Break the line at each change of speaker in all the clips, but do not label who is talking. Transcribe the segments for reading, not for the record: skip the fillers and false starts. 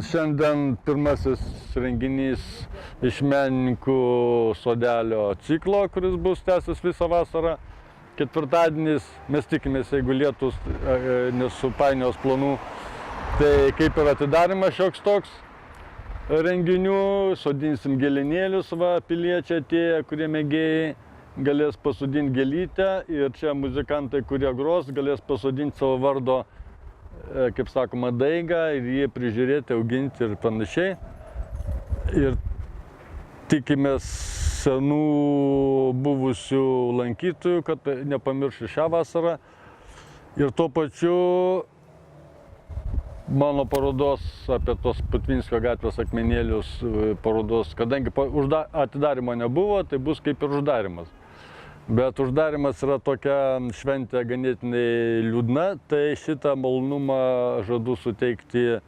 Šiandien pirmasis renginys iš menininkų sodelio ciklo, kuris bus tęsis visą vasarą. Ketvirtadienis, mes tikimės, jeigu lietus nesupainios planų, tai kaip ir atidarimas šioks toks renginių, sodinsim gėlinėlius, piliečiai atėję, kurie mėgėjai, galės pasodinti gėlytę ir čia muzikantai, kurie gros, galės pasodinti savo vardo, kaip sakoma, daigą ir jį prižiūrėti, auginti ir panašiai. Ir tikimės senų buvusių lankytojų, kad nepamirštų šią vasarą. Ir tuo pačiu mano parodos apie tos Putvinskio gatvės akmenėlius parodos, kadangi atidarymo nebuvo, tai bus kaip ir uždarimas. Bet uždarimas yra tokia šventė ganėtinai liūdna, tai šitą malonumą žadu suteikti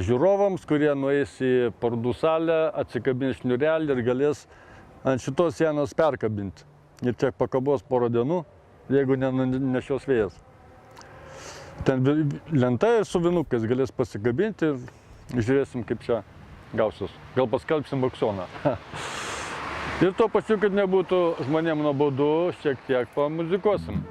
žiūrovams, kurie nueis į parodų salę, atsikabins šniūrelį ir galės ant šitos sienos perkabinti. Ir čia pakabos porą dienų, jeigu nešios vėjas. Ten lenta ir su vinukais galės pasikabinti ir žiūrėsim, kaip čia gausios. Gal paskelbsim aukcioną. Ir tuo pačiu, kad nebūtų žmonėm nuobodu, šiek tiek pamuzikuosim.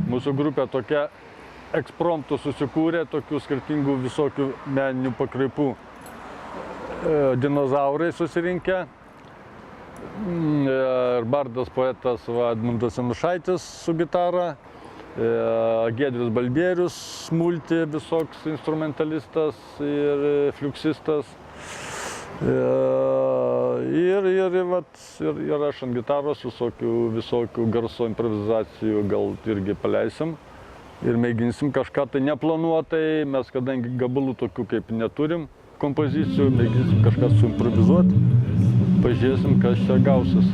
Mūsų grupė tokia ekspromtų susikūrė, tokių skirtingų visokių meninių pakraipų. Dinozaurai susirinkę, bardas poetas Edmundas Janušaitis su gitara, Giedrius Balbierius, multi visoks instrumentalistas ir fliuksistas. Ir aš ant gitaros visokių garso improvizacijų gal irgi paleisim ir mėginsim kažką tai neplanuotai, mes kadangi gabalų tokių kaip neturim kompozicijų, mėginsim kažką suimprovizuoti, pažiūrėsim, kas čia gausis.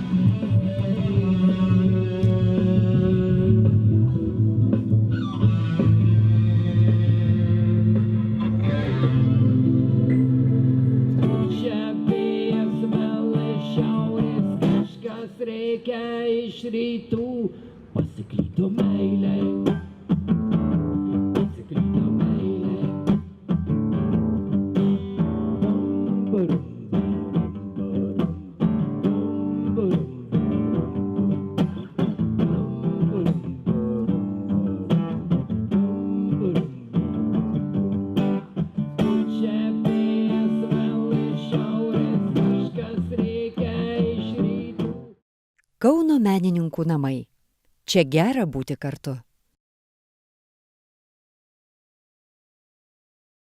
Iš rytų pasiklydo meilė, pasiklydo meilė. Čia vėjas vėl iš šiaurės, kažkas rėkia iš rytų.
Kauno menininkų namai. Čia gera būti kartu.